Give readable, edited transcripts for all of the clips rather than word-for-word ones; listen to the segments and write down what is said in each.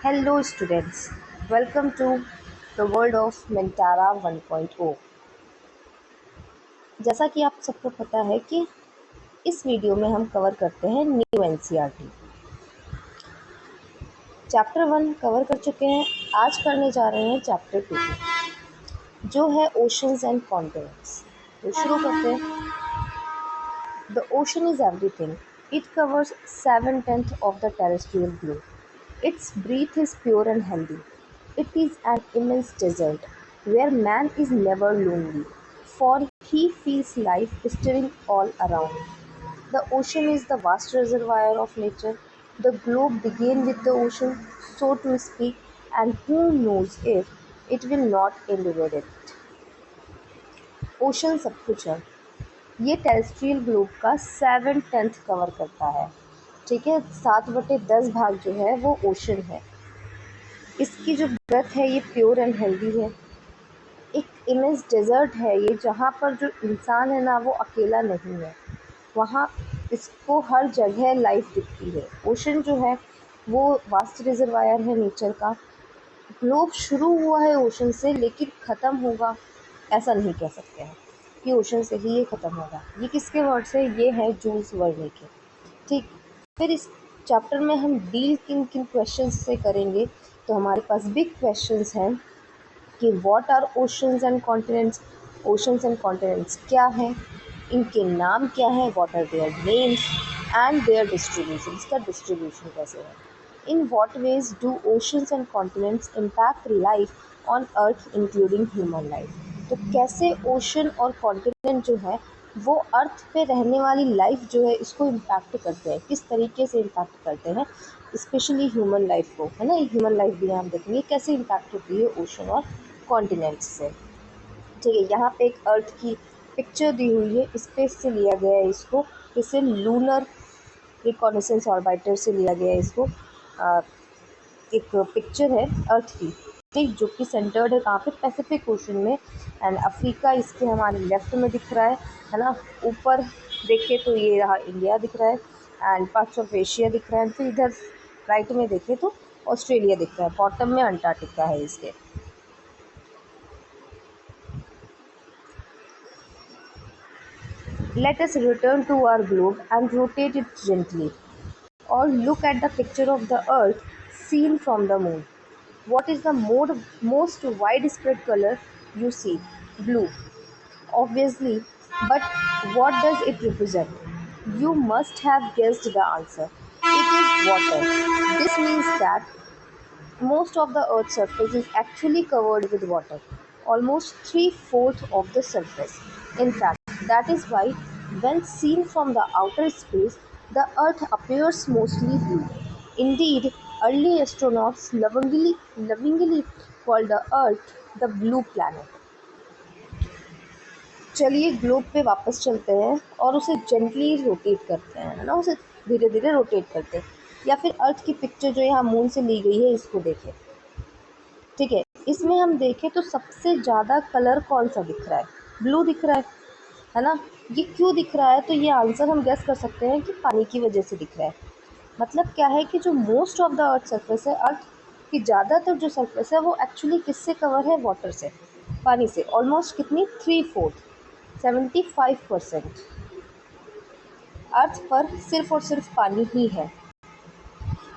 Hello students, welcome to the world of Mentara 1.0। जैसा कि आप सबको पता है कि इस वीडियो में हम कवर करते हैं न्यू एनसीईआरटी। चैप्टर 1 कवर कर चुके हैं, आज करने जा रहे हैं चैप्टर 2 जो है ओशंस एंड कॉन्टिनेंट्स। तो शुरू करते हैं। The ocean is everything, it covers 7/10 of the terrestrial globe. Its breath is pure and healthy. It is an immense desert where man is never lonely, for he feels life stirring all around. The ocean is the vast reservoir of nature. The globe began with the ocean, so to speak, and who knows if it will not end with it. Ocean सब कुछ है। ये terrestrial globe का 7/10 cover करता है। ठीक है, 7/10 भाग जो है वो ओशन है। इसकी जो ब्रेथ है ये प्योर एंड हेल्दी है। एक इमेंस डेजर्ट है ये, जहाँ पर जो इंसान है ना वो अकेला नहीं है, वहाँ इसको हर जगह लाइफ दिखती है। ओशन जो है वो वास्ट रिजर्वायर है नेचर का। ग्लोब शुरू हुआ है ओशन से, लेकिन ख़त्म होगा ऐसा नहीं कह सकते हैं कि ओशन से ही ये ख़त्म होगा। ये किसके वर्ड से? ये है जूल्स वर्ने के। ठीक, फिर इस चैप्टर में हम डील किन किन क्वेश्चंस से करेंगे। तो हमारे पास बिग क्वेश्चंस हैं कि what are oceans and continents. Oceans and continents क्या हैं, इनके नाम क्या है, what are their names and their distribution, इसका डिस्ट्रीब्यूशन कैसे है। In what ways do oceans and continents impact life on earth including human life. तो कैसे ओशन और कॉन्टिनेंट जो है वो अर्थ पे रहने वाली लाइफ जो है इसको इम्पैक्ट करते हैं, किस तरीके से इम्पैक्ट करते हैं, स्पेशली ह्यूमन लाइफ को, है ना। ह्यूमन लाइफ भी हम देखेंगे कैसे इम्पैक्ट होती है ओशन और कॉन्टिनेंट्स से। ठीक है, यहाँ पे एक अर्थ की पिक्चर दी हुई है, स्पेस से लिया गया है इसको, इसे लूनर रिकॉनेसेंस ऑर्बिटर से लिया गया है इसको। एक पिक्चर है अर्थ की, ठीक, जो कि सेंटर्ड है कहाँ पे, पैसिफिक ओशन में। एंड अफ्रीका इसके हमारे लेफ्ट में दिख रहा है ना। ऊपर देखे तो ये रहा इंडिया दिख रहा है एंड पार्ट्स ऑफ एशिया दिख रहा है। फिर इधर राइट में देखे तो ऑस्ट्रेलिया दिख रहा है, बॉटम में अंटार्कटिका है इसके। Let us return to our globe and rotate it gently, or look at the picture of the earth seen from the moon. What is the most widespread color you see? Blue, obviously, but what does it represent? You must have guessed the answer. It is water. This means that most of the Earth's surface is actually covered with water, almost 3/4 of the surface. In fact, that is why, when seen from the outer space, the Earth appears mostly blue. Indeed, early astronauts lovingly called the Earth the blue planet. चलिए globe पे वापस चलते हैं और उसे gently rotate करते हैं, है ना, उसे धीरे धीरे रोटेट करते हैं। या फिर अर्थ की पिक्चर जो यहाँ मून से ली गई है इसको देखें। ठीक है, इसमें हम देखें तो सबसे ज़्यादा कलर कौन सा दिख रहा है? ब्लू दिख रहा है ना। ये क्यों दिख रहा है? तो ये आंसर हम गेस कर सकते हैं कि पानी की वजह से दिख रहा है। मतलब क्या है कि जो most of the earth surface है, अर्थ की ज़्यादातर जो सरफेस है वो एक्चुअली किससे कवर है? वाटर से, पानी से। ऑलमोस्ट कितनी? 3/4, 75% अर्थ पर सिर्फ और सिर्फ पानी ही है।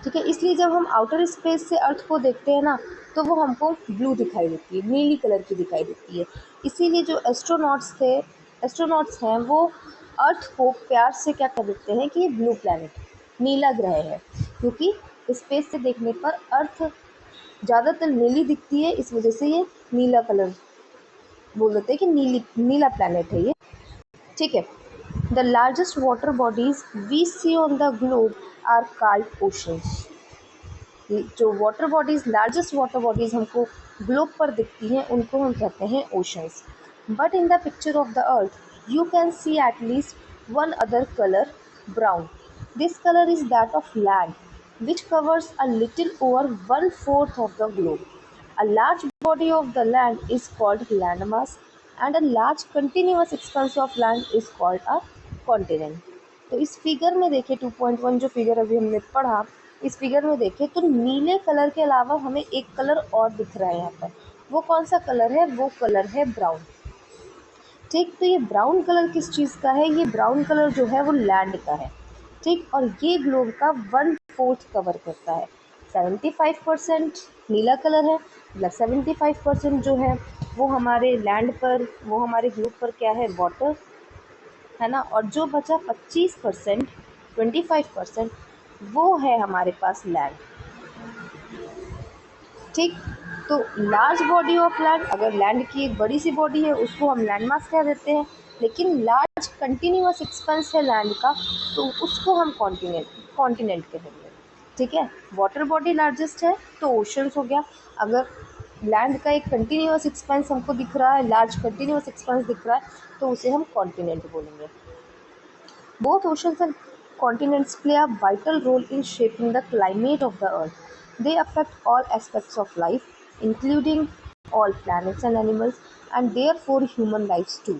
ठीक है, इसलिए जब हम आउटर स्पेस से अर्थ को देखते हैं ना तो वो हमको ब्लू दिखाई देती है, नीली कलर की दिखाई देती है। इसीलिए जो एस्ट्रोनॉट्स हैं वो अर्थ को प्यार से क्या कर देते हैं कि ये ब्लू प्लैनेट, नीला ग्रह है, क्योंकि स्पेस से देखने पर अर्थ ज़्यादातर नीली दिखती है, इस वजह से ये नीला कलर बोल देते हैं कि नीला प्लैनेट है ये। ठीक है, the largest water bodies we see on the globe are called oceans. जो water bodies, largest water bodies हमको ग्लोब पर दिखती हैं उनको हम कहते हैं oceans. But in the picture of the earth you can see at least one other colour, brown. This colour is that of land which covers a little over 1/4 of the globe. A large body of the land is called landmass, and a large continuous expanse of land is called a continent. तो इस figure में देखें 2.1 जो figure अभी हमने पढ़ा, इस figure में देखें तो नीले कलर के अलावा हमें एक कलर और दिख रहा है यहाँ पर। वो कौन सा कलर है? वो कलर है ब्राउन। ठीक, तो ये ब्राउन कलर किस चीज़ का है? ये ब्राउन कलर जो है वो लैंड का है। ठीक, और ये ग्लोब का 1/4 कवर करता है। 75% नीला कलर है, मतलब 75% जो है वो हमारे लैंड पर, वो हमारे ग्लोब पर क्या है? वाटर है ना। और जो बचा 25%, 25% वो है हमारे पास लैंड। ठीक, तो लार्ज बॉडी ऑफ लैंड, अगर लैंड की एक बड़ी सी बॉडी है उसको हम लैंड मास कह देते हैं, लेकिन लार्ज कंटिन्यूअस एक्सपेंस है लैंड का तो उसको हम कॉन्टिनेंट कहेंगे। ठीक है, वाटर बॉडी लार्जेस्ट है तो ओशंस हो गया। अगर लैंड का एक कंटिन्यूअस एक्सपेंस हमको दिख रहा है, लार्ज कंटिन्यूअस एक्सपेंस दिख रहा है, तो उसे हम कॉन्टिनेंट बोलेंगे। Both oceans and continents play a vital role in shaping the climate of the Earth. They affect all aspects of life, including all planets and animals, and therefore human lives too.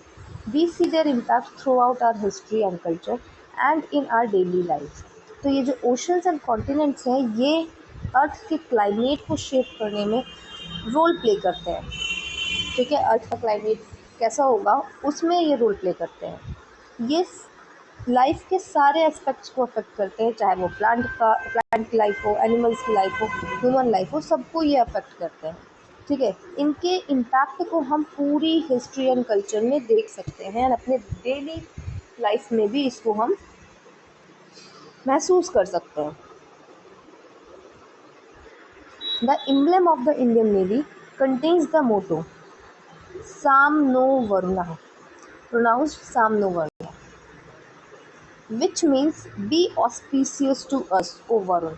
We see their impact throughout our history and culture and in our daily lives. तो ये जो oceans and continents हैं ये अर्थ के climate को shape करने में role play करते हैं। ठीक है, अर्थ का क्लाइमेट कैसा होगा उसमें ये रोल प्ले करते हैं। ये लाइफ के सारे एस्पेक्ट्स को अफेक्ट करते हैं, चाहे वो प्लांट की लाइफ हो, एनिमल्स की लाइफ हो, ह्यूमन लाइफ हो, सबको ये अफेक्ट करते हैं। ठीक है, इनके इम्पैक्ट को हम पूरी हिस्ट्री एंड कल्चर में देख सकते हैं और अपने डेली लाइफ में भी इसको हम महसूस कर सकते हैं। The emblem of the Indian Navy contains the motto साम नो Varuna, pronounced Sam no Varuna, which means be auspicious to us, O Varun.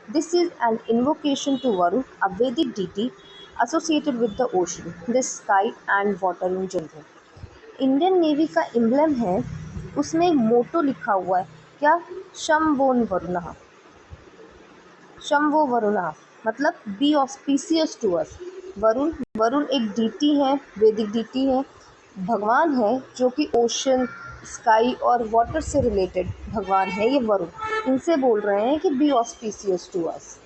This is an invocation to Varun, a Vedic deity associated with the ocean, the sky and water in general. Indian navy का emblem है, उसमें मोटो लिखा हुआ है क्या? शंभोन वरुणः, शंभो वरुणः मतलब be auspicious to us. Varun, Varun एक डीटी है, वैदिक डीटी है, भगवान है जो कि ओशन, स्काई और वाटर से रिलेटेड भगवान है ये वरुण। इनसे बोल रहे हैं कि बी ऑस्पिशियस टू अस।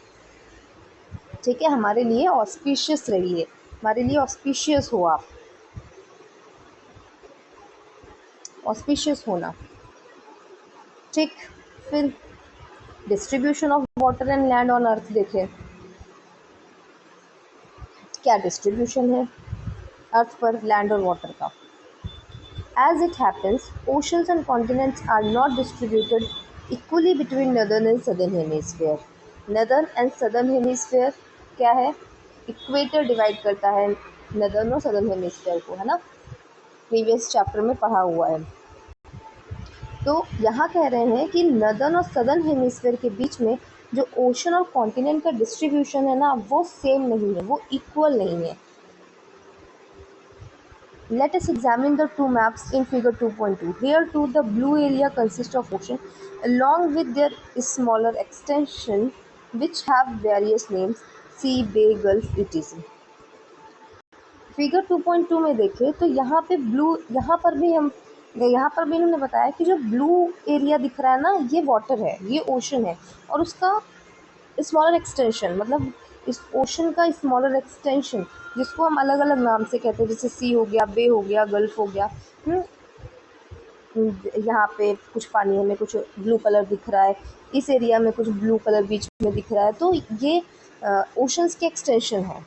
ठीक है, हमारे लिए ऑस्पिशियस रहिए, हमारे लिए ऑस्पिशियस हो आप, ऑस्पिशियस होना। ठीक, फिर distribution of water and land on earth देखें, क्या डिस्ट्रीब्यूशन है अर्थ पर लैंड और वाटर का। As it happens, oceans and continents are not distributed equally between northern and southern hemisphere. Northern and southern hemisphere क्या है? इक्वेटर डिवाइड करता है नदर्न और सदर्न हेमिस्फीयर को, है ना, प्रीवियस चैप्टर में पढ़ा हुआ है। तो यहाँ कह रहे हैं कि नदर्न और सदर्न हेमिस्फीयर के बीच में जो ओशन और कॉन्टिनेंट का डिस्ट्रीब्यूशन है ना वो सेम नहीं है, वो इक्वल नहीं है। Let us examine the two maps in figure 2.2. Here too the blue area consists of ocean along with their smaller extension which have various names, sea, bay, gulf, etc. Figure 2.2 में देखें तो यहाँ पे blue, यहाँ पर भी इन्होंने बताया कि जो ब्लू एरिया दिख रहा है ना ये वाटर है, ये ओशन है, और उसका स्मॉलर एक्सटेंशन मतलब इस ओशन का स्मॉलर एक्सटेंशन जिसको हम अलग अलग नाम से कहते हैं, जैसे सी हो गया, बे हो गया, गल्फ हो गया। यहाँ पे कुछ पानी हमें कुछ ब्लू कलर दिख रहा है, इस एरिया में कुछ ब्लू कलर बीच में दिख रहा है, तो ये ओशंस के एक्सटेंशन है।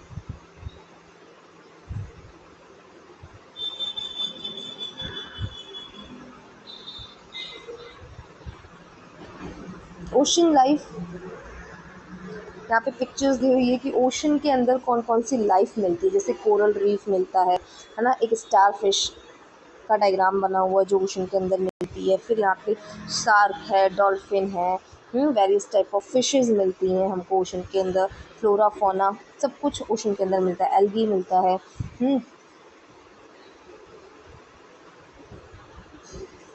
ओशन लाइफ, यहाँ पे पिक्चर्स दी हुई है कि ओशन के अंदर कौन कौन सी लाइफ मिलती है, जैसे कोरल रीफ मिलता है ना, एक स्टार फिश का डायग्राम बना हुआ है जो ओशन के अंदर मिलती है। फिर यहाँ पे शार्क है, डॉल्फिन है, वेरियस टाइप ऑफ फिशेस मिलती हैं हमको ओशन के अंदर, फ्लोरा फौना सब कुछ ओशन के अंदर मिलता है, एल्गी मिलता है।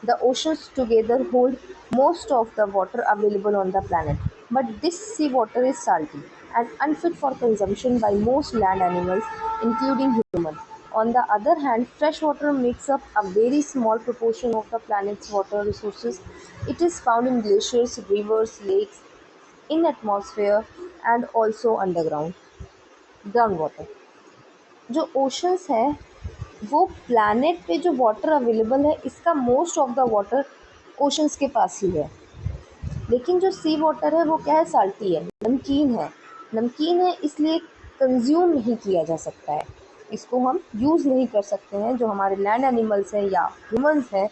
The oceans together hold most of the water available on the planet, but this seawater is salty and unfit for consumption by most land animals, including humans. On the other hand, fresh water makes up a very small proportion of the planet's water resources. It is found in glaciers, rivers, lakes, in atmosphere and also underground groundwater. जो oceans है वो planet पे जो water available है इसका most of the water oceans के पास ही है। लेकिन जो सी वाटर है वो क्या है, साल्टी है, नमकीन है। नमकीन है इसलिए कंज्यूम नहीं किया जा सकता है, इसको हम यूज़ नहीं कर सकते हैं। जो हमारे लैंड एनिमल्स हैं या ह्यूमंस हैं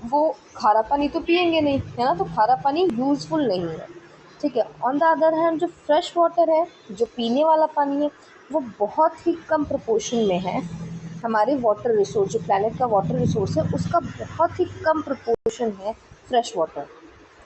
वो खारा पानी तो पिएंगे नहीं, है ना, तो खारा पानी यूज़फुल नहीं है। ठीक है। ऑन द अदर हैंड जो फ्रेश वाटर है, जो पीने वाला पानी है, वो बहुत ही कम प्रोपोर्शन में है। हमारे वाटर रिसोर्स, जो प्लैनेट का वाटर रिसोर्स है उसका बहुत ही कम प्रोपोर्शन है फ्रेश वाटर।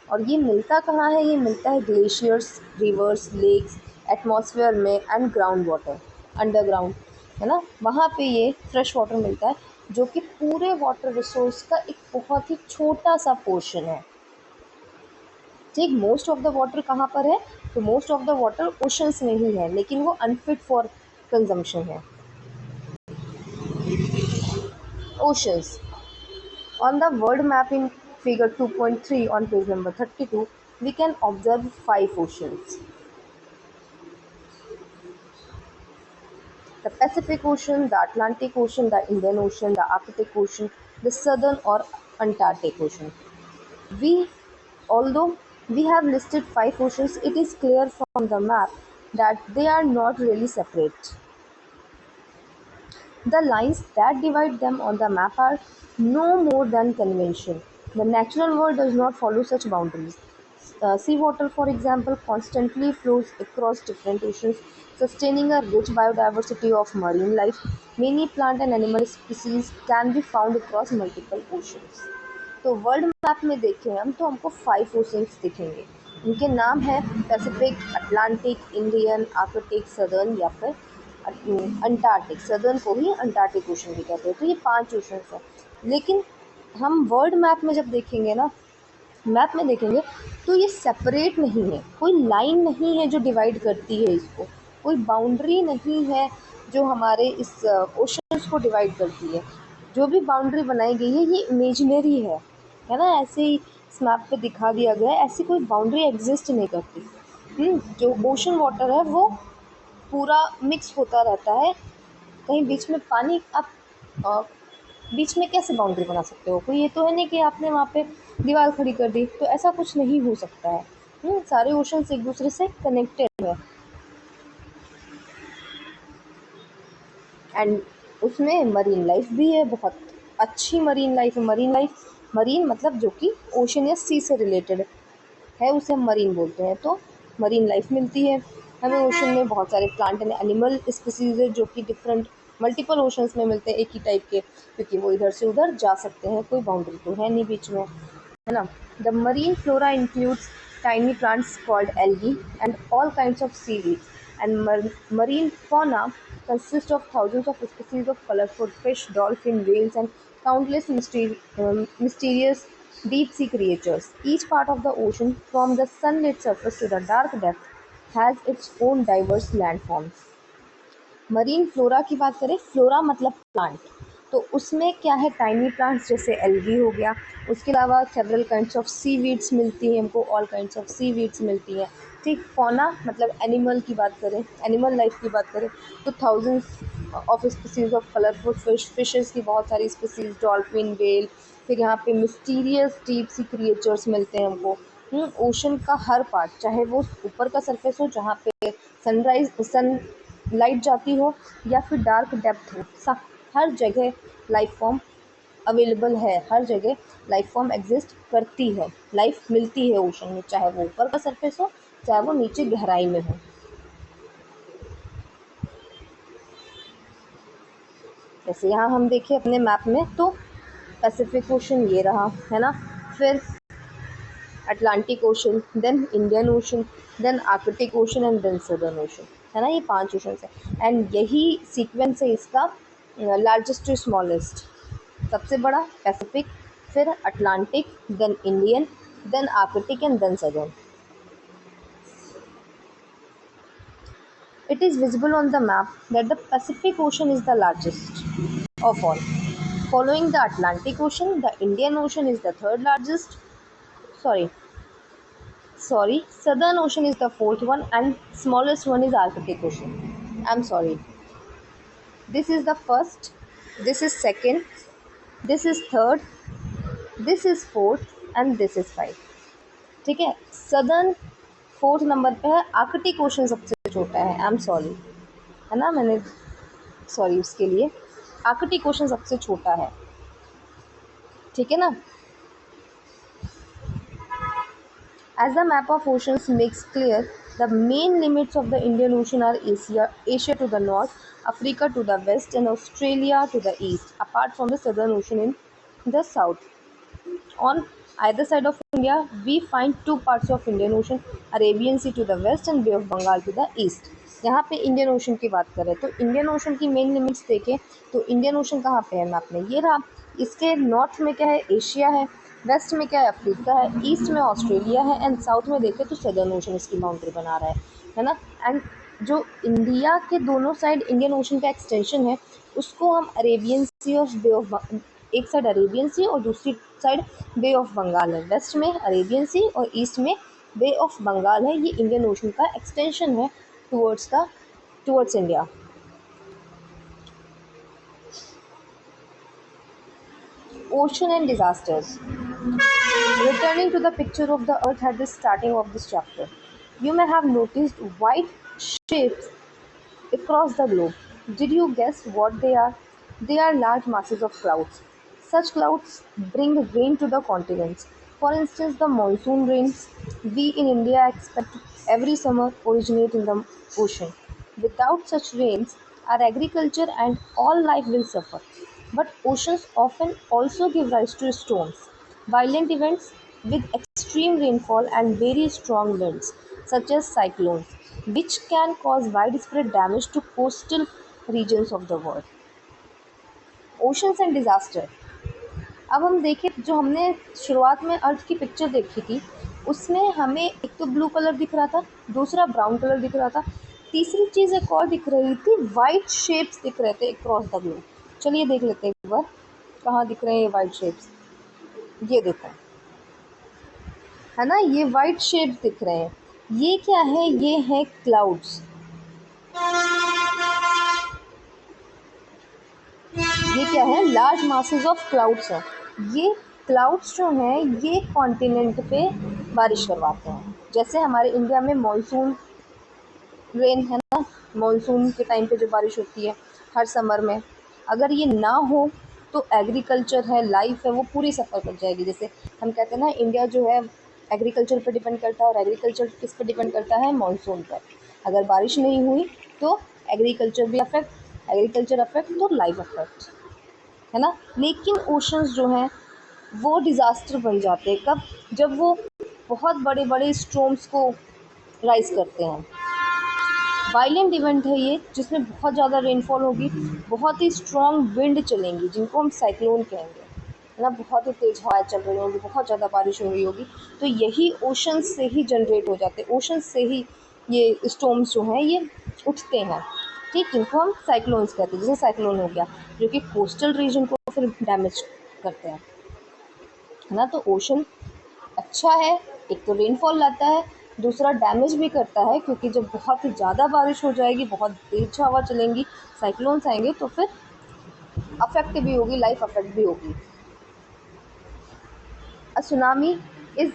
और ये मिलता कहाँ है, ये मिलता है ग्लेशियर्स, रिवर्स, लेक्स, एटमॉस्फेयर में एंड ग्राउंड वाटर, अंडरग्राउंड, है ना, वहाँ पे ये फ्रेश वाटर मिलता है जो कि पूरे वाटर रिसोर्स का एक बहुत ही छोटा सा पोर्शन है। ठीक, मोस्ट ऑफ द वाटर कहाँ पर है, तो most of the water oceans में ही है, लेकिन वो अनफिट फॉर कंजम्पशन है। Oceans on the world map in figure 2.3 on page number 32, we can observe 5 oceans: the Pacific Ocean, the Atlantic Ocean, the Indian Ocean, the Arctic Ocean, the Southern or Antarctic Ocean. We, although we have listed 5 oceans, it is clear from the map that they are not really separate. The lines that divide them on the map are no more than convention. The natural world does not follow such boundaries. Seawater, for example, constantly flows across different oceans, sustaining a rich biodiversity of marine life. Many plant and animal species can be found across multiple oceans. तो world map में देखें हम तो हमको 5 oceans दिखेंगे। उनके नाम है Pacific, Atlantic, Indian, Arctic, southern या फिर अंटार्कटिक। सदर्न को ही अंटार्कटिक ओशन भी कहते हैं। तो ये 5 ओशंस हैं। लेकिन हम वर्ल्ड मैप में जब देखेंगे ना, मैप में देखेंगे तो ये सेपरेट नहीं है, कोई लाइन नहीं है जो डिवाइड करती है इसको, कोई बाउंड्री नहीं है जो हमारे इस ओशंस को डिवाइड करती है। जो भी बाउंड्री बनाई गई है ये इमेजिनरी है ना, ऐसे ही इस मैप पे दिखा दिया गया है, ऐसी कोई बाउंड्री एग्जिस्ट नहीं करती। जो ओशन वाटर है वो पूरा मिक्स होता रहता है। कहीं बीच में पानी, आप बीच में कैसे बाउंड्री बना सकते हो, कोई ये तो है नहीं कि आपने वहाँ पे दीवार खड़ी कर दी, तो ऐसा कुछ नहीं हो सकता है। सारे ओशंस एक दूसरे से कनेक्टेड है एंड उसमें मरीन लाइफ भी है, बहुत अच्छी मरीन लाइफ है। मरीन लाइफ, मरीन मतलब जो कि ओशन या सी से रिलेटेड है उसे हम मरीन बोलते हैं। तो मरीन लाइफ मिलती है हमें ओशन में। बहुत सारे प्लांट एंड एनिमल स्पीसीज है जो कि डिफरेंट मल्टीपल ओशंस में मिलते हैं एक ही टाइप के, क्योंकि वो इधर से उधर जा सकते हैं, कोई बाउंड्री तो है नहीं बीच में, है ना। The marine flora includes tiny plants called algae and all kinds of seaweeds, and marine fauna consists of thousands of species of colorful fish, dolphin, whales, and countless mysterious deep sea creatures. Each part of the ocean, from the sunlit surface to the dark depth, has its own diverse landforms. Marine flora की बात करें, flora मतलब plant, तो उसमें क्या है, tiny plants जैसे algae हो गया, उसके अलावा सेवरल काइंड्स ऑफ सीवीड्स मिलती हैं हमको, ऑल काइंड्स ऑफ सीवीड्स मिलती हैं। ठीक, फौना मतलब एनिमल की बात करें, एनिमल लाइफ की बात करें तो thousands of species of colourful fishes की बहुत सारी स्पीसीज, डॉल्फिन, वेल, फिर यहाँ पे मिस्टीरियस डीप सी क्रिएचर्स मिलते हैं हमको। ओशन का हर पार्ट, चाहे वो ऊपर का सरफेस हो जहाँ पे सन लाइट जाती हो या फिर डार्क डेप्थ हो, हर जगह लाइफ फॉर्म अवेलेबल है, हर जगह लाइफ फॉर्म एग्जिस्ट करती है, लाइफ मिलती है ओशन में, चाहे वो ऊपर का सरफेस हो चाहे वो नीचे गहराई में हो। जैसे यहाँ हम देखें अपने मैप में तो पैसिफिक ओशन ये रहा, है ना, फिर Atlantic Ocean, then Indian Ocean, then Arctic Ocean and then Southern Ocean, है ना, ये 5 ओशन है। एंड यही सीक्वेंस है इसका, लार्जेस्ट टू स्मॉलेस्ट, सबसे बड़ा पैसिफिक, फिर Atlantic, then Indian, then Arctic and then Southern. It is visible on the map that the Pacific Ocean is the largest of all. Following the Atlantic Ocean, the Indian Ocean is the third largest. Sorry, Southern Ocean is the fourth one, and smallest one is Arctic Ocean. I'm sorry. This is the first, this is second, this is third, this is fourth and this is five. ठीक है, southern fourth number पे है, Arctic ocean सबसे छोटा है. I am sorry, है ना, मैंने सॉरी उसके लिए. आर्कटिक ओशन सबसे छोटा है. ठीक है ना. As the map of oceans makes clear, the main limits of the Indian Ocean are Asia to the north, Africa to the west, and Australia to the east, apart from the Southern Ocean in the south. On either side of India, we find two parts of Indian Ocean, Arabian Sea to the west and Bay of Bengal to the east. यहाँ पे Indian ocean की बात करें तो Indian ocean की main limits देखें तो Indian ocean कहाँ पे है मैप में, ये रहा. इसके नॉर्थ में क्या है, एशिया है. वेस्ट में क्या है, अफ्रीका है. ईस्ट में ऑस्ट्रेलिया है. एंड साउथ में देखें तो सदर्न ओशन इसकी बाउंड्री बना रहा है ना. एंड जो इंडिया के दोनों साइड इंडियन ओशन का एक्सटेंशन है उसको हम अरेबियन सी और बे ऑफ, एक साइड अरेबियन सी और दूसरी साइड बे ऑफ बंगाल है. वेस्ट में अरेबियन सी और ईस्ट में बे ऑफ बंगाल है. ये इंडियन ओशन का एक्सटेंशन है towards India. Ocean and disasters. Returning to the picture of the earth at the starting of this chapter, you may have noticed white shapes across the globe. Did you guess what they are? They are large masses of clouds. Such clouds bring rain to the continents. For instance, the monsoon rains we in India expect every summer originate in the ocean. Without such rains, our agriculture and all life will suffer. But oceans often also give rise to storms, violent events with extreme rainfall and very strong winds, such as cyclones, which can cause widespread damage to coastal regions of the world. Oceans and disaster. अब हम देखें, जो हमने शुरुआत में अर्थ की picture देखी थी उसमें हमें एक तो ब्लू कलर दिख रहा था, दूसरा ब्राउन कलर दिख रहा था, तीसरी चीज़ एक और दिख रही थी, वाइट शेप्स दिख रहे थे अक्रॉस द ग्लोब. चलिए देख लेते हैं एक बार कहाँ दिख रहे हैं ये वाइट शेप्स. ये देखो, है ना, ये वाइट शेप्स दिख रहे हैं. ये क्या है, ये है क्लाउड्स. ये क्या है, लार्ज मासेस ऑफ क्लाउड्स हैं. ये क्लाउड्स जो हैं ये कॉन्टिनेंट पे बारिश करवाते हैं. जैसे हमारे इंडिया में मॉनसून रेन है ना, मॉनसून के टाइम पे जो बारिश होती है हर समर में, अगर ये ना हो तो एग्रीकल्चर है, लाइफ है, वो पूरी सफ़र कर जाएगी. जैसे हम कहते हैं ना, इंडिया जो है एग्रीकल्चर पर डिपेंड करता है, और एग्रीकल्चर किस पर डिपेंड करता है, मॉनसून पर. अगर बारिश नहीं हुई तो एग्रीकल्चर भी अफेक्ट, एग्रीकल्चर अफेक्ट तो लाइफ अफेक्ट, है ना. लेकिन ओशंस जो हैं वो डिज़ास्टर बन जाते हैं कब, जब वो बहुत बड़े बड़े स्टॉर्म्स को राइज करते हैं. वायलेंट इवेंट है ये, जिसमें बहुत ज़्यादा रेनफॉल होगी, बहुत ही स्ट्रॉन्ग विंड चलेंगी जिनको हम साइक्लोन कहेंगे, है ना. बहुत ही तेज़ हवाएं चल रही होगी, बहुत ज़्यादा बारिश हो रही होगी. तो यही ओशन से ही जनरेट हो जाते हैं, ओशन से ही ये स्टॉर्म्स जो हैं ये उठते हैं. ठीक, जिनको हम साइक्लोन्स कहते हैं. जैसे साइक्लोन हो गया जो कि कोस्टल रीजन को फिर डैमेज करते हैं, है ना. तो ओशन अच्छा है, एक तो रेनफॉल लाता है, दूसरा डैमेज भी करता है, क्योंकि जब बहुत ही ज़्यादा बारिश हो जाएगी, बहुत तेज हवा चलेंगी, साइक्लोन्स आएंगे तो फिर अफेक्ट भी होगी, लाइफ अफेक्ट भी होगी. A tsunami is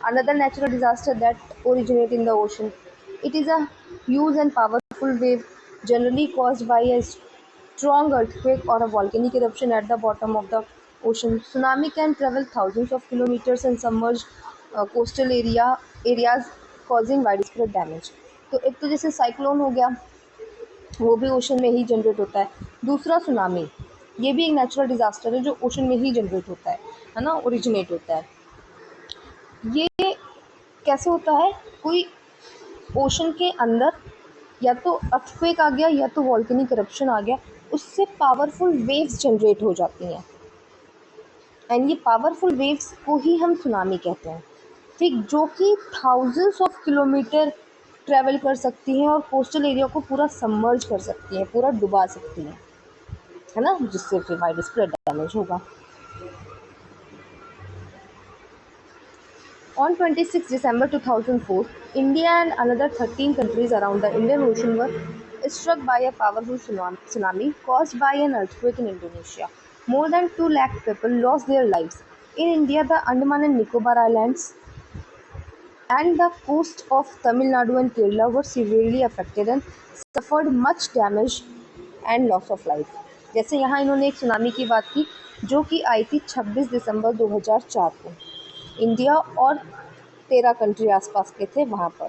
another natural disaster that originates in the ocean. It is a huge and powerful wave, generally caused by a strong earthquake or a volcanic eruption at the bottom of the ocean. Tsunami can travel thousands of kilometers and submerge coastal areas, causing widespread damage. तो एक तो जैसे cyclone हो गया, वो भी ocean में ही generate होता है. दूसरा सुनामी, ये भी एक नेचुरल डिज़ास्टर है जो ओशन में ही जनरेट होता है ना, ओरिजिनेट होता है. ये कैसे होता है, कोई ओशन के अंदर या तो अर्थक्वेक आ गया या तो वॉल्केनिक करप्शन आ गया, उससे पावरफुल वेव्स जनरेट हो जाती हैं. एंड ये पावरफुल वेव्स को ही हम सुनामी कहते हैं. ठीक, जो कि थाउजेंड्स ऑफ किलोमीटर ट्रैवल कर सकती हैं और कोस्टल एरिया को पूरा सबमर्ज कर सकती हैं, पूरा डुबा सकती हैं, है ना, जिससे फिर वाइड स्प्रेड डैमेज होगा। On 26 December 2004, India and another 13 countries around the Indian Ocean were struck by a powerful tsunami caused by an earthquake in Indonesia. More than 2 lakh people lost their lives. In India, the Andaman and Nicobar Islands and the coast of Tamil Nadu and Kerala were severely affected and suffered much damage and loss of life. जैसे यहाँ इन्होंने एक tsunami की बात की जो कि आई थी 26 दिसंबर 2004 को। इंडिया और 13 कंट्री आसपास के थे वहाँ पर।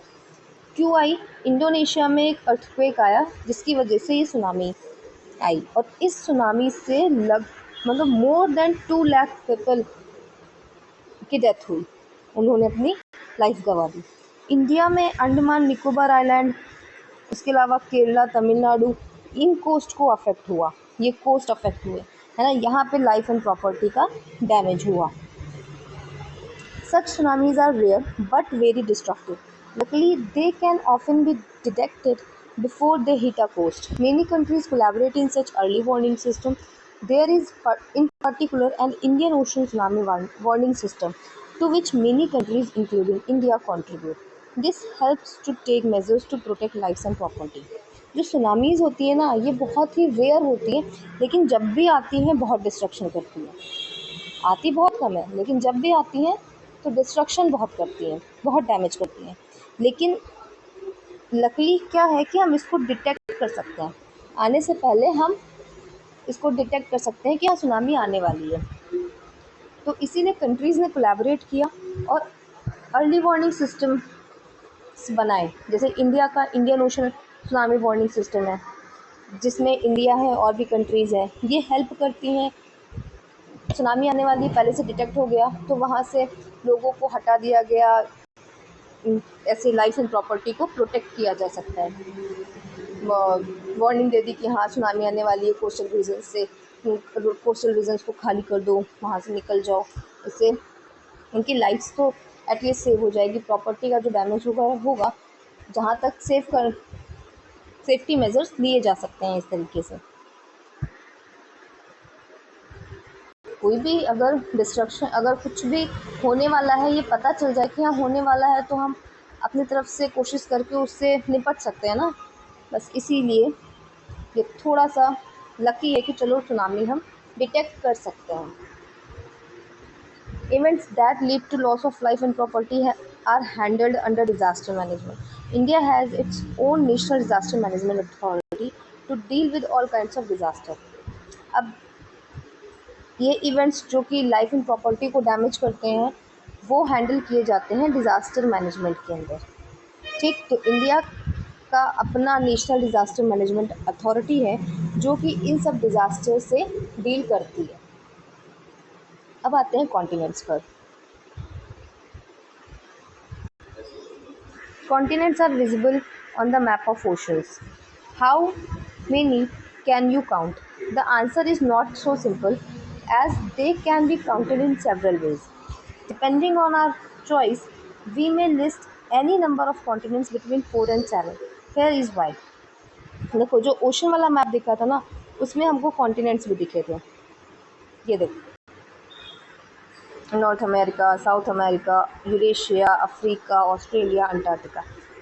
क्यों आई? इंडोनेशिया में एक अर्थक्वेक आया जिसकी वजह से ये सुनामी आई और इस सुनामी से मतलब मोर देन 2 लाख पीपल की डेथ हुई, उन्होंने अपनी लाइफ गंवा दी। इंडिया में अंडमान निकोबार आइलैंड, उसके अलावा केरला, तमिलनाडु, इन कोस्ट को अफेक्ट हुआ, ये कोस्ट अफेक्ट हुए, है ना, यहाँ पे लाइफ एंड प्रॉपर्टी का डैमेज हुआ। Such tsunamis are rare but very destructive. Luckily, they can often be detected before they hit a coast. Many countries collaborate in such early warning system. There is, in particular, an Indian Ocean tsunami warning system to which many countries, including India, contribute. This helps to take measures to protect lives and property. जो सुनामीज़ होती है ना, ये बहुत ही rare होती है, लेकिन जब भी आती हैं बहुत डिस्ट्रक्शन करती है। आती बहुत कम है, लेकिन जब भी आती हैं तो डिस्ट्रक्शन बहुत करती हैं, बहुत डैमेज करती हैं। लेकिन लकीली क्या है कि हम इसको डिटेक्ट कर सकते हैं, आने से पहले हम इसको डिटेक्ट कर सकते हैं कि हाँ सुनामी आने वाली है। तो इसीलिए कंट्रीज़ ने कोलैबोरेट किया और अर्ली वार्निंग सिस्टम बनाए। जैसे इंडिया का Indian ocean tsunami warning system है, जिसमें इंडिया है और भी कंट्रीज़ हैं। ये हेल्प करती हैं, सुनामी आने वाली पहले से डिटेक्ट हो गया तो वहाँ से लोगों को हटा दिया गया, ऐसे लाइफ एंड प्रॉपर्टी को प्रोटेक्ट किया जा सकता है। वार्निंग दे दी कि हाँ सुनामी आने वाली है, कोस्टल रीजन से कोस्टल रीजन्स को खाली कर दो, वहाँ से निकल जाओ। इससे उनकी लाइफ्स तो एटलीस्ट सेव हो जाएगी, प्रॉपर्टी का जो डैमेज होगा जहाँ तक सेफ्टी मेजर्स लिए जा सकते हैं। इस तरीके से कोई भी अगर डिस्ट्रक्शन, अगर कुछ भी होने वाला है, ये पता चल जाए कि हाँ होने वाला है, तो हम अपनी तरफ से कोशिश करके उससे निपट सकते हैं ना। बस इसीलिए ये थोड़ा सा लकी है कि चलो सुनामी हम डिटेक्ट कर सकते हैं। Events that lead to loss of life and property are handled under disaster management. India has its own National Disaster Management Authority to deal with all kinds of disaster. अब ये events जो कि life and property को damage करते हैं वो handle किए जाते हैं डिज़ास्टर मैनेजमेंट के अंदर। ठीक, तो इंडिया का अपना नेशनल डिज़ास्टर मैनेजमेंट अथॉरिटी है जो कि इन सब डिज़ास्टर से डील करती है। अब आते हैं कॉन्टिनेंट्स पर। Continents are visible on the map of oceans. How many can you count? The answer is not so simple as they can be counted in several ways. Depending on our choice, we may list any number of continents between 4 and 7. Here is why. देखो, जो ocean वाला map दिखा था ना, उसमें हमको continents भी दिखे थे। ये देखो, north America, South America, Eurasia, Africa, Australia, Antarctica.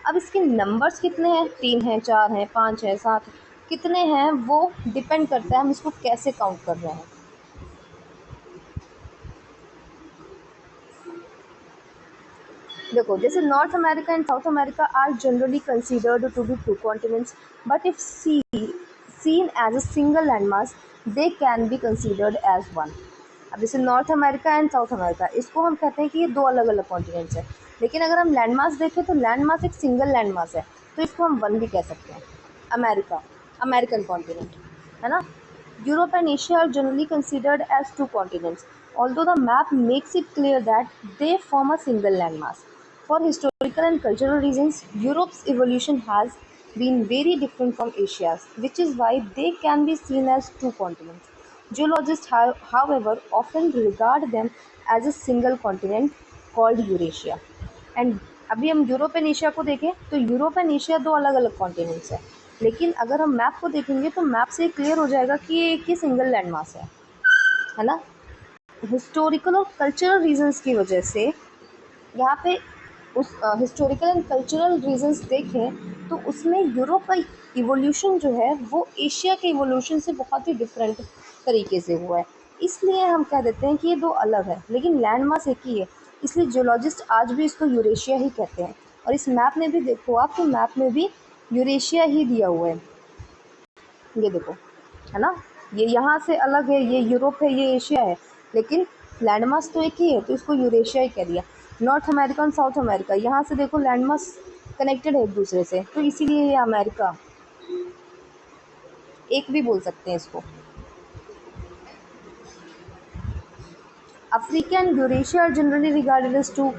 अब इसके नंबर्स कितने हैं? 3 हैं, 4 हैं, 5 हैं, 7, कितने हैं वो डिपेंड करता है हम इसको कैसे काउंट कर रहे हैं। देखो, जैसे North America and South America are generally considered to be 2 continents, but if seen as a single landmass, they can be considered as one. अब जैसे North America and South America, इसको हम कहते हैं कि ये 2 अलग अलग कॉन्टिनेंट्स हैं, लेकिन अगर हम लैंडमास देखें तो लैंडमास एक सिंगल लैंडमास है, तो इसको हम 1 भी कह सकते हैं। अमेरिका, अमेरिकन कॉन्टिनेंट, है ना। Europe and Asia are generally considered as 2 continents, although the map makes it clear that they form a single landmass. For historical and cultural reasons, Europe's evolution has been very different from Asia's, which is why they can be seen as 2 continents. Geologists, however, often regard them as a single continent called Eurasia. And अभी हम Europe and Asia को देखें तो Europe and Asia दो अलग अलग continents हैं, लेकिन अगर हम मैप को देखेंगे तो मैप से क्लियर हो जाएगा कि ये एक ही सिंगल लैंड मास है ना। हिस्टोरिकल और कल्चरल रीजंस की वजह से यहाँ पे उस हिस्टोरिकल एंड कल्चरल रीजंस देखें तो उसमें यूरोप का इवोल्यूशन जो है वो एशिया के इवोल्यूशन से बहुत ही डिफरेंट तरीके से हुआ है। इसलिए हम कह देते हैं कि ये दो अलग है, लेकिन लैंड मास एक ही है, इसलिए जियोलॉजिस्ट आज भी इसको यूरेशिया ही कहते हैं। और इस मैप में भी देखो आप, तो मैप में भी यूरेशिया ही दिया हुआ है, ये देखो, है ना। ये यहाँ से अलग है, ये यूरोप है, ये एशिया है, लेकिन लैंडमास तो एक ही है, तो इसको यूरेशिया ही कह दिया। नॉर्थ अमेरिका और साउथ अमेरिका, यहाँ से देखो लैंडमास कनेक्टेड है एक दूसरे से, तो इसीलिए ये अमेरिका एक भी बोल सकते हैं इसको। Africa and Eurasia are generally regarded as two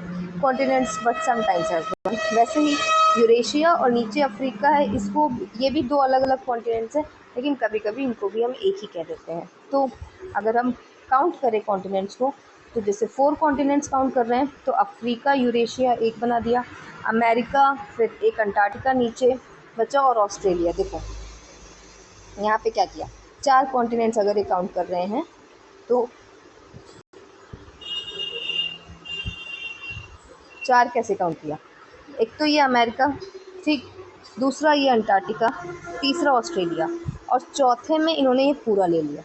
continents but sometimes as one. वैसे ही यूरेशिया और नीचे अफ्रीका है, इसको ये भी दो अलग अलग कॉन्टिनेंट्स हैं, लेकिन कभी कभी इनको भी हम एक ही कह देते हैं। तो अगर हम काउंट करें कॉन्टिनेंट्स को, तो जैसे 4 कॉन्टिनेंट्स काउंट कर रहे हैं, तो अफ्रीका यूरेशिया एक बना दिया, अमेरिका, फिर एक अंटार्कटिका नीचे बचा, और ऑस्ट्रेलिया। देखो यहाँ पे क्या किया, 4 कॉन्टिनेंट्स अगर ये काउंट कर रहे हैं तो 4 कैसे काउंट किया, एक तो ये अमेरिका, ठीक, दूसरा ये अंटार्कटिका, तीसरा ऑस्ट्रेलिया, और चौथे में इन्होंने ये पूरा ले लिया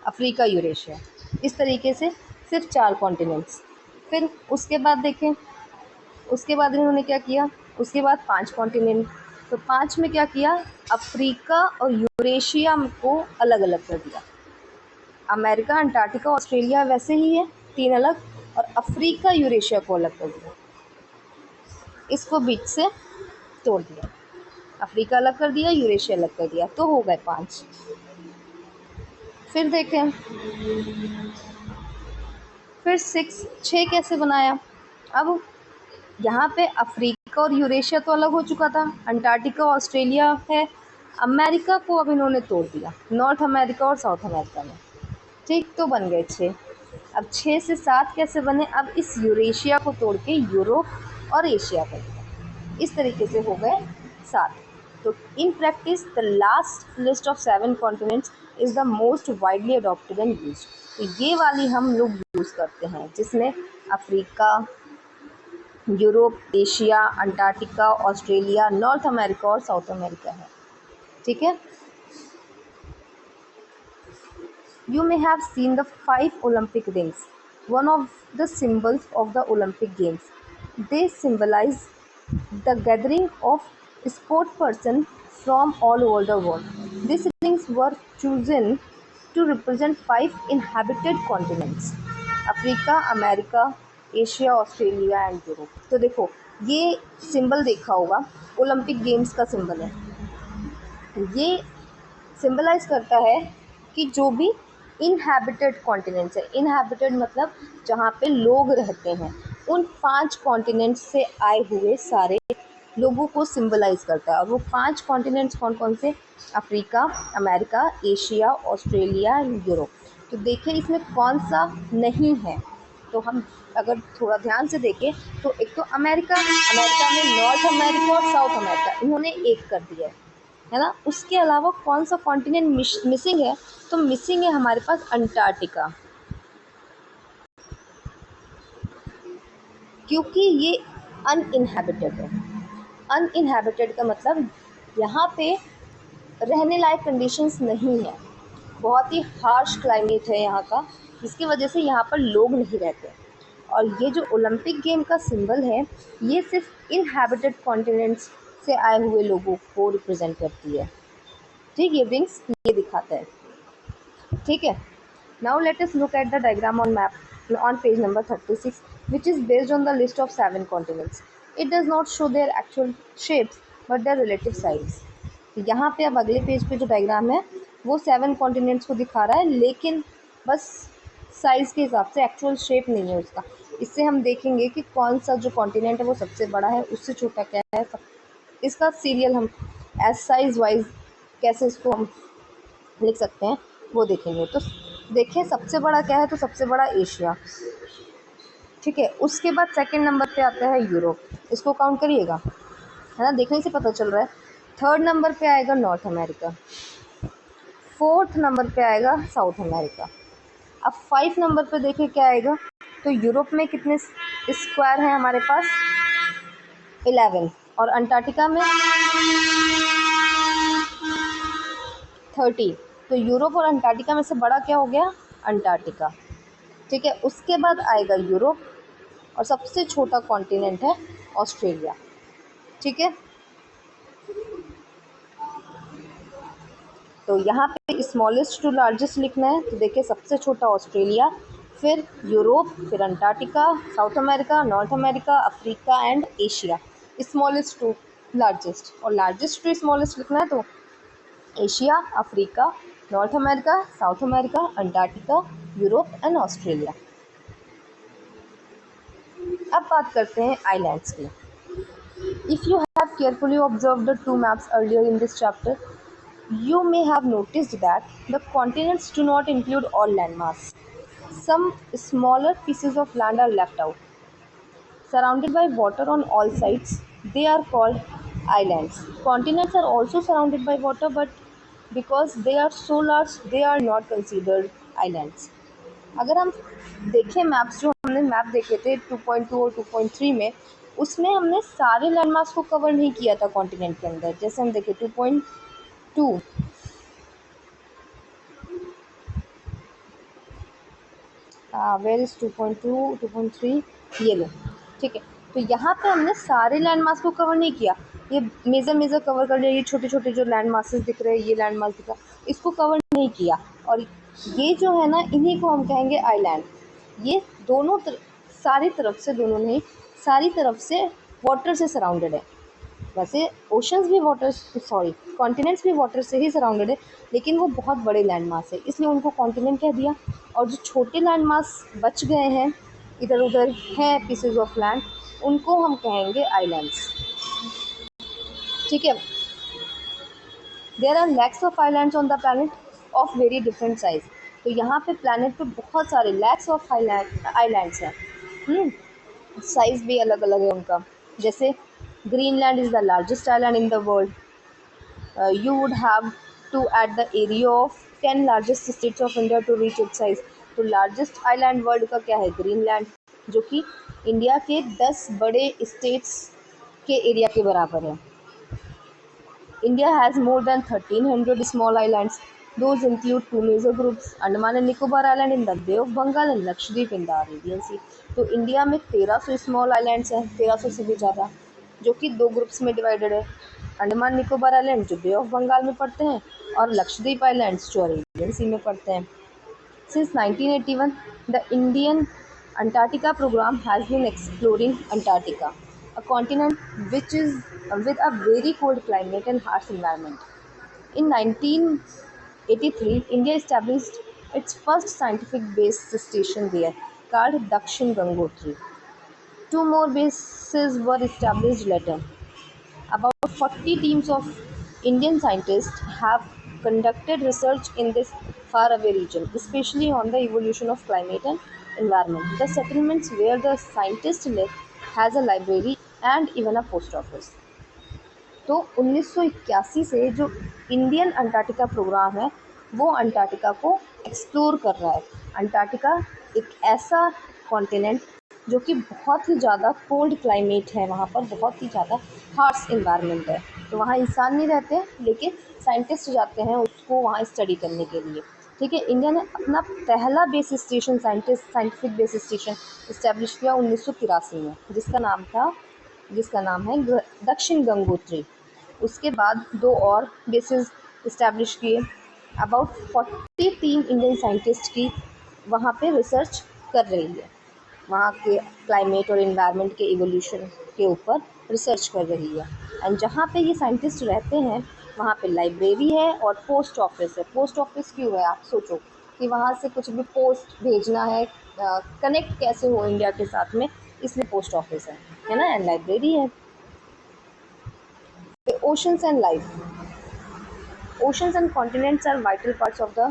अफ्रीका यूरेशिया। इस तरीके से सिर्फ 4 कॉन्टिनेंट्स। फिर उसके बाद देखें, उसके बाद इन्होंने क्या किया, उसके बाद 5 कॉन्टिनेंट, तो 5 में क्या किया, अफ्रीका और यूरेशिया को अलग अलग कर दिया। अमेरिका, अंटार्कटिका, ऑस्ट्रेलिया वैसे ही है 3 अलग, और अफ्रीका यूरेशिया को अलग कर दिया, इसको बीच से तोड़ दिया, अफ्रीका अलग कर दिया, यूरेशिया अलग कर दिया, तो हो गए 5। फिर देखें, फिर 6 कैसे बनाया। अब यहाँ पे अफ्रीका और यूरेशिया तो अलग हो चुका था, अंटार्कटिका, ऑस्ट्रेलिया है, अमेरिका को अब इन्होंने तोड़ दिया नॉर्थ अमेरिका और साउथ अमेरिका में, ठीक, तो बन गए 6। अब 6 से 7 कैसे बने, अब इस यूरेशिया को तोड़ के यूरोप और एशिया कर दिया, इस तरीके से हो गए 7। तो in practice the last list of 7 continents is the most widely adopted and used. तो ये वाली हम लोग यूज़ करते हैं, जिसमें Africa, Europe, Asia, Antarctica, Australia, north America और साउथ अमेरिका है, ठीक है। You may have seen the 5 Olympic rings, one of the symbols of the Olympic Games. They symbolize the gathering of sport persons from all over the world. These rings were chosen to represent 5 inhabited continents: Africa, America, Asia, Australia and Europe. तो देखो ये symbol देखा होगा, Olympic games का symbol है, ये symbolize करता है कि जो भी इनहैबिटेड कॉन्टिनेंट्स है, इनहैबिटेड मतलब जहाँ पे लोग रहते हैं, उन 5 कॉन्टिनेंट्स से आए हुए सारे लोगों को सिंबलाइज करता है। और वो 5 कॉन्टिनेंट्स कौन कौन से, Africa, America, Asia, Australia, Europe. तो देखें इसमें कौन सा नहीं है, तो हम अगर थोड़ा ध्यान से देखें तो एक तो अमेरिका, अमेरिका में नॉर्थ अमेरिका और साउथ अमेरिका इन्होंने एक कर दिया है ना। उसके अलावा कौन सा कॉन्टिनेंट मिसिंग है, तो मिसिंग है हमारे पास अंटार्कटिका, क्योंकि ये अनइनहैबिटेड है। अनइनहैबिटेड का मतलब यहाँ पे रहने लायक कंडीशंस नहीं है, बहुत ही हार्श क्लाइमेट है यहाँ का, जिसकी वजह से यहाँ पर लोग नहीं रहते। और ये जो ओलंपिक गेम का सिंबल है, ये सिर्फ इनहैबिटेड कॉन्टिनेंट्स से आए हुए लोगों को रिप्रेजेंट करती है, ठीक, ये रिंग्स ये दिखाता है, ठीक है। Now let us look at the diagram on map on page number 36, which is based on the list of 7 continents. It does not show their actual shapes but their relative size. यहाँ पे अब अगले page पे जो diagram है वो 7 continents को दिखा रहा है, लेकिन बस साइज़ के हिसाब से, एक्चुअल शेप नहीं है उसका। इससे हम देखेंगे कि कौन सा जो कॉन्टिनेंट है वो सबसे बड़ा है, उससे छोटा क्या है, इसका सीरियल हम एज साइज वाइज कैसे इसको हम लिख सकते हैं वो देखेंगे। तो देखें सबसे बड़ा क्या है, तो सबसे बड़ा एशिया, ठीक है। उसके बाद सेकंड नंबर पे आता है यूरोप, इसको काउंट करिएगा, है ना, देखने से पता चल रहा है। थर्ड नंबर पे आएगा नॉर्थ अमेरिका, फोर्थ नंबर पे आएगा साउथ अमेरिका। अब 5 नंबर पे देखिए क्या आएगा, तो यूरोप में कितने स्क्वायर हैं हमारे पास, 11, और अंटार्कटिका में 30। तो यूरोप और अंटार्कटिका में से बड़ा क्या हो गया, अंटार्कटिका। ठीक है, उसके बाद आएगा यूरोप, और सबसे छोटा कॉन्टिनेंट है ऑस्ट्रेलिया। ठीक है, तो यहाँ पे स्मॉलेस्ट टू लार्जेस्ट लिखना है, तो देखिए सबसे छोटा ऑस्ट्रेलिया, फिर यूरोप, फिर Antarctica, South America, North America, Africa and Asia, smallest to largest. और लार्जेस्ट टू स्मॉलेस्ट लिखना है तो Asia, Africa, North America, South America, Antarctica, Europe and Australia. अब बात करते हैं आइलैंड्स की। If you have carefully observe the 2 maps earlier in this chapter, you may have noticed that the continents do not include all landmass. Some smaller pieces of land are left out. Surrounded by water on all sides, they are called islands. Continents are also surrounded by water, but because they are so large, they are not considered islands. अगर हम देखें maps, जो हमने map देखे थे 2.2 और 2.3 में, उसमें हमने सारे लैंडमार्क्स को कवर नहीं किया था कॉन्टिनेंट के अंदर। जैसे हम देखें 2.2, वेयर इज 2.2, 2.3, ये लो। ठीक है, तो यहाँ पे हमने सारे लैंड मास को कवर नहीं किया, ये मेजर कवर कर लिया, ये छोटे छोटे जो लैंड मासेस दिख रहे हैं, ये लैंड मास दिख रहा है, इसको कवर नहीं किया। और ये जो है ना, इन्हीं को हम कहेंगे आइलैंड। ये दोनों सारी तरफ से, दोनों नहीं, सारी तरफ से वाटर से सराउंडेड है। वैसे ओशंस भी वाटर, सॉरी कॉन्टिनेंट्स भी वाटर से ही सराउंडेड है, लेकिन वो बहुत बड़े लैंड मास है, इसलिए उनको कॉन्टिनेंट कह दिया। और जो छोटे लैंड मास बच गए हैं, इधर उधर हैं पीसेज ऑफ लैंड, उनको हम कहेंगे आइलैंड्स। ठीक है, there are lakhs of islands on the planet of very different size. तो यहाँ पे प्लैनेट पे बहुत सारे लैक्स ऑफ आइलैंड्स हैं, साइज भी अलग अलग है उनका। जैसे Greenland is the largest island in the world. You would have to add the area of 10 largest states of India to reach its size. तो लार्जेस्ट आइलैंड वर्ल्ड का क्या है, ग्रीनलैंड, जो कि इंडिया के 10 बड़े स्टेट्स के एरिया के बराबर है। India has more than 1300 small islands. Those include 2 major groups, Andaman and Nicobar Island in the Bay of Bengal and Lakshadweep in the Arabian Sea. तो इंडिया में 1300 स्मॉल आइलैंड्स हैं, 1300 से भी ज़्यादा, जो कि 2 ग्रुप्स में डिवाइडेड है। अंडमान निकोबार आइलैंड जो बे ऑफ बंगाल में पड़ते हैं, और लक्षद्वीप आइलैंड्स जो अरेबियन सी में पड़ते हैं। Since 1981, the Indian Antarctica program has been exploring Antarctica, a continent which is with a very cold climate and harsh environment. In 1983, India established its first scientific base station there, called Dakshin Gangotri. 2 more bases were established later. About 40 teams of Indian scientists have conducted research in this faraway region, especially on the evolution of climate and environment. The settlements where the scientists live has a library and even a post office. तो 1981 से जो Indian Antarctica programme है, वो Antarctica को explore कर रहा है। Antarctica एक ऐसा कॉन्टिनेंट जो कि बहुत ही ज़्यादा कोल्ड क्लाइमेट है, वहाँ पर बहुत ही ज़्यादा हार्श इन्वायरमेंट है, तो वहाँ इंसान नहीं रहते, लेकिन साइंटिस्ट जाते हैं उसको वहाँ स्टडी करने के लिए। ठीक है, इंडिया ने अपना पहला base station, scientific base station establish किया 1983 में, जिसका नाम है दक्षिण गंगोत्री। उसके बाद 2 और बेसिस इस्टेब्लिश किए। अबाउट 40 टीम इंडियन साइंटिस्ट की वहाँ पे रिसर्च कर रही है, वहाँ के क्लाइमेट और इन्वायरमेंट के इवोल्यूशन के ऊपर रिसर्च कर रही है। एंड जहाँ पे ये साइंटिस्ट रहते हैं, वहाँ पे लाइब्रेरी है और पोस्ट ऑफिस है। पोस्ट ऑफिस क्यों है, आप सोचो कि वहाँ से कुछ भी पोस्ट भेजना है, कनेक्ट कैसे हो इंडिया के साथ में, इसलिए पोस्ट ऑफिस है ना, एंड लाइब्रेरी है। Oceans and life. Oceans and continents are vital parts of the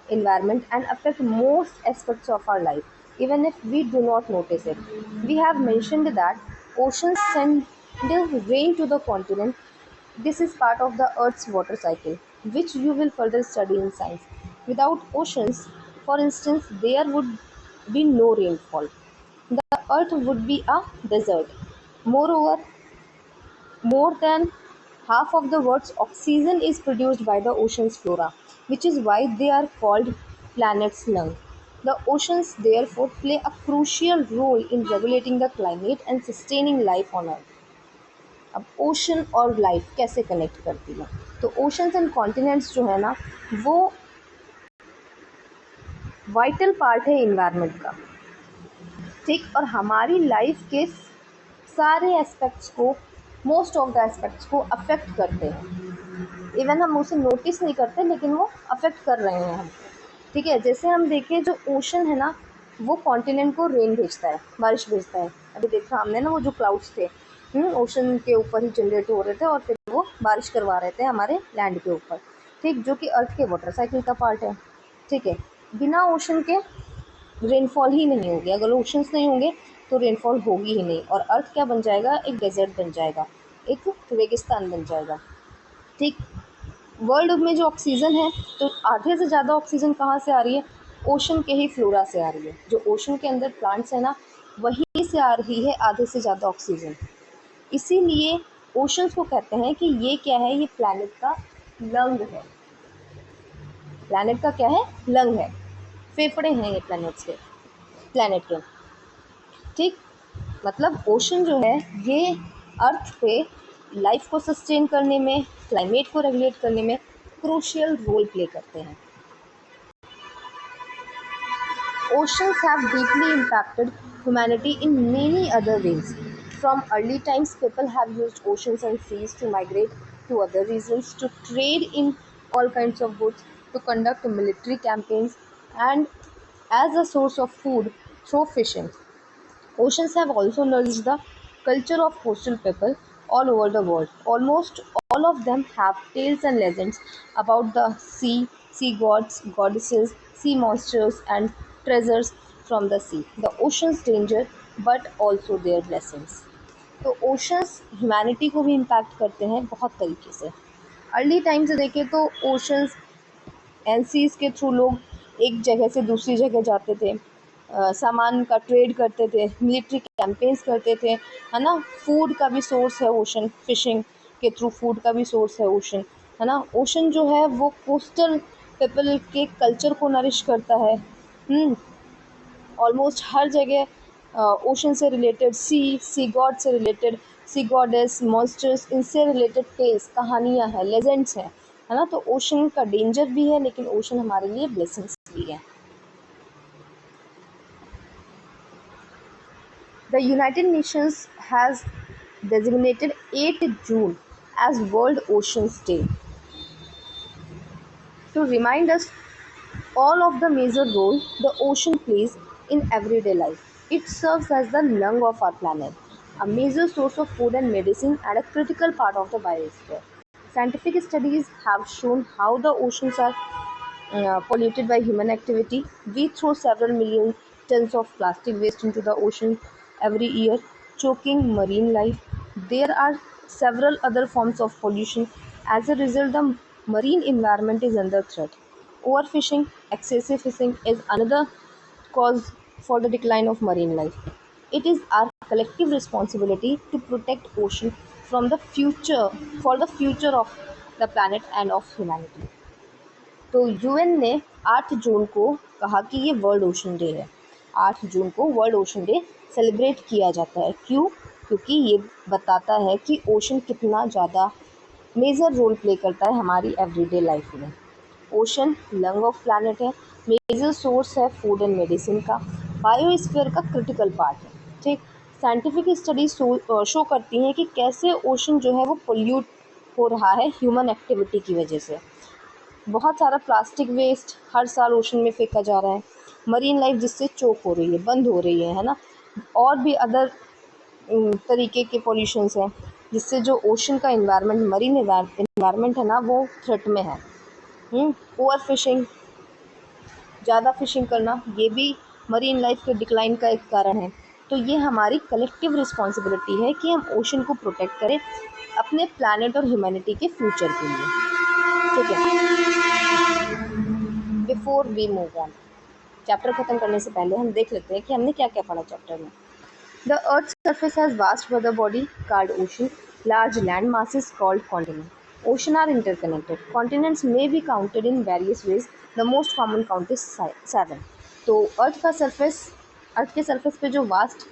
environment and affect most aspects of our life. even if we do not notice it. We have mentioned that oceans send rain to the continent. This is part of the Earth's water cycle, which you will further study in science. Without oceans, for instance, there would be no rainfall. The Earth would be a desert. Moreover, more than half of the world's oxygen is produced by the ocean's flora, which is why they are called planet's lung. The oceans therefore play a crucial role in regulating the climate and sustaining life on Earth. अब ocean और life कैसे connect करती है, तो oceans and continents जो है ना, वो वाइटल पार्ट है इन्वायरमेंट का, ठीक, और हमारी लाइफ के सारे एस्पेक्ट्स को, मोस्ट ऑफ द एस्पेक्ट्स को अफेक्ट करते हैं। इवन हम उसे नोटिस नहीं करते, लेकिन वो अफेक्ट कर रहे हैं हमको, ठीक है। जैसे हम देखें, जो ओशन है ना, वो कॉन्टिनेंट को रेन भेजता है, बारिश भेजता है। अभी देखा हमने ना, वो जो क्लाउड्स थे ओशन के ऊपर ही जनरेट हो रहे थे और फिर वो बारिश करवा रहे थे हमारे लैंड के ऊपर, ठीक, जो कि अर्थ के वाटर साइकिल का पार्ट है, ठीक है। बिना ओशन के रेनफॉल ही नहीं होगी। अगर ओशंस नहीं होंगे तो रेनफॉल होगी ही नहीं, और अर्थ क्या बन जाएगा, एक डेजर्ट बन जाएगा, एक रेगिस्तान बन जाएगा, ठीक। वर्ल्ड में जो ऑक्सीजन है, तो आधे से ज़्यादा ऑक्सीजन कहाँ से आ रही है, ओशन के ही फ्लोरा से आ रही है। जो ओशन के अंदर प्लांट्स है ना, वहीं से आ रही है आधे से ज़्यादा ऑक्सीजन। इसीलिए ओशंस को कहते हैं कि ये क्या है, ये प्लैनेट का लंग है। प्लैनेट का क्या है, लंग है, फेफड़े हैं ये प्लैनेट के, ठीक। मतलब ओशन जो है, ये अर्थ पे लाइफ को सस्टेन करने में, क्लाइमेट को रेगुलेट करने में क्रूशियल रोल प्ले करते हैं। Oceans have deeply impacted humanity in many other ways. From early times, people have used oceans and seas to migrate to other regions, to trade in all kinds of goods, to conduct military campaigns, and as a source of food through fishing. Oceans have also nourished the culture of coastal people all over the world. Almost all of them have tales and legends about the sea, sea gods, goddesses, sea monsters, and treasures from the sea. The ocean's danger, but also their blessings. तो oceans humanity को भी impact करते हैं बहुत तरीके से। Early time से देखें तो ओशंस एनसीज के थ्रू लोग एक जगह से दूसरी जगह जाते थे, सामान का ट्रेड करते थे, मिलिट्री कैंपेन्स करते थे, है ना। फूड का भी सोर्स है ओशन, फिशिंग के थ्रू फूड का भी सोर्स है ओशन, है ना। ओशन जो है वो कोस्टल पीपल के कल्चर को नरिश करता है। ऑलमोस्ट हर जगह ओशन से रिलेटेड, सी गॉड से रिलेटेड, सी गॉडेस, मॉन्स्टर्स, इनसे रिलेटेड टेल्स, कहानियाँ हैं, लेजेंड्स हैं, है ना। तो ओशन का डेंजर भी है, लेकिन ओशन हमारे लिए ब्लेसिंग्स भी है। The United Nations has designated 8 June as World Oceans Day to remind us all of the major role the ocean plays in everyday life. It serves as the lung of our planet, a major source of food and medicine, and a critical part of the biosphere. Scientific studies have shown how the oceans are polluted by human activity. We throw several million tons of plastic waste into the ocean every year, choking marine life. There are several other forms of pollution. As a result, the marine environment is under threat. Overfishing, excessive fishing is another cause for the decline of marine life. It is our collective responsibility to protect ocean from the future for the future of the planet and of humanity. तो UN ने 8 जून को कहा कि ये world ocean day है। 8 जून को world ocean day celebrate किया जाता है। क्यों? क्योंकि ये बताता है कि ओशन कितना ज़्यादा मेजर रोल प्ले करता है हमारी एवरीडे लाइफ में। ओशन लंग ऑफ प्लैनेट है, मेजर सोर्स है फूड एंड मेडिसिन का, बायोस्फीयर का क्रिटिकल पार्ट है, ठीक। साइंटिफिक स्टडी शो करती हैं कि कैसे ओशन जो है वो पोल्यूट हो रहा है ह्यूमन एक्टिविटी की वजह से। बहुत सारा प्लास्टिक वेस्ट हर साल ओशन में फेंका जा रहा है, मरीन लाइफ जिससे चोक हो रही है, बंद हो रही है ना। और भी अदर तरीके के पॉल्यूशंस हैं जिससे जो ओशन का इन्वायरमेंट, मरीन इन्वायरमेंट है ना, वो थ्रेट में है। ओवर फिशिंग, ज़्यादा फिशिंग करना, ये भी मरीन लाइफ के डिक्लाइन का एक कारण है। तो ये हमारी कलेक्टिव रिस्पॉन्सिबिलिटी है कि हम ओशन को प्रोटेक्ट करें अपने प्लैनेट और ह्यूमैनिटी के फ्यूचर के लिए। ठीक है, before we move on, chapter ख़त्म करने से पहले हम देख लेते हैं कि हमने क्या क्या पढ़ा चैप्टर में। The earth surface has vast weather body called ocean, large land masses called continent. Ocean are interconnected. Continents may be counted in various ways. The most common count is 7. तो अर्थ के सरफेस पे जो vast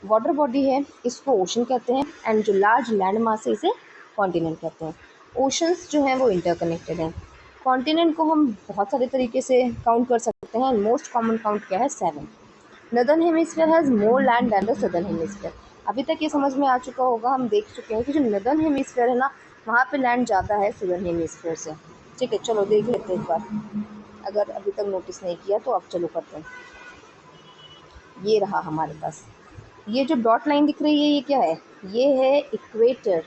water body है इसको ocean कहते हैं, and जो large land mass है इसे कॉन्टिनेंट कहते हैं। ओशंस जो हैं वो इंटरकनेक्टेड हैं। कॉन्टिनेंट को हम बहुत सारे तरीके से काउंट कर सकते हैं, मोस्ट कॉमन काउंट क्या है 7। Northern hemisphere has more land than the southern hemisphere. अभी तक ये समझ में आ चुका होगा, हम देख चुके हैं कि जो नदर्न हेमिस्फीयर है ना वहाँ पे लैंड ज़्यादा है सदर्न हेमिस्फीयर से। ठीक है, चलो देख लेते हैं एक बार, अगर अभी तक नोटिस नहीं किया तो अब चलो करते हैं। ये रहा हमारे पास, ये जो डॉट लाइन दिख रही है ये क्या है, ये है इक्वेटर,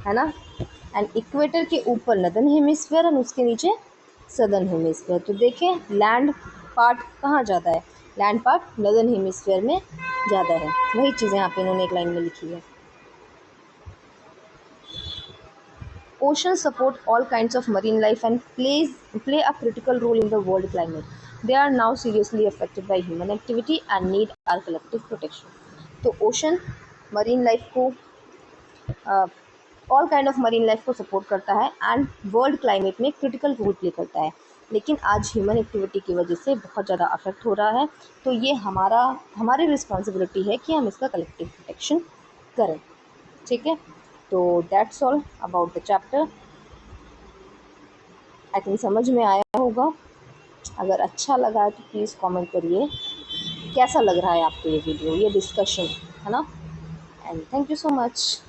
है ना। एंड इक्वेटर के ऊपर नदर्न हेमिस्फीयर और उसके नीचे सदर्न हेमिस्फीयर। तो देखें लैंड पार्ट कहाँ ज़्यादा है, लैंड पार्ट नदर्न हेमिस्फीयर में ज़्यादा है। वही चीज़ें यहाँ पे इन्होंने एक लाइन में लिखी है। Oceans support all kinds of marine life and play a critical role in the world climate. They are now seriously affected by human activity and need our collective protection. तो ओशन मरीन लाइफ को all kind of marine life को support करता है and world climate में critical role play करता है, लेकिन आज ह्यूमन एक्टिविटी की वजह से बहुत ज़्यादा अफेक्ट हो रहा है। तो ये हमारी रिस्पॉन्सिबिलिटी है कि हम इसका कलेक्टिव प्रोटेक्शन करें। ठीक है, तो that's all about the chapter. I think समझ में आया होगा। अगर अच्छा लगा है तो प्लीज़ कमेंट करिए कैसा लग रहा है आपको ये वीडियो, ये डिस्कशन, है ना। And thank you so much.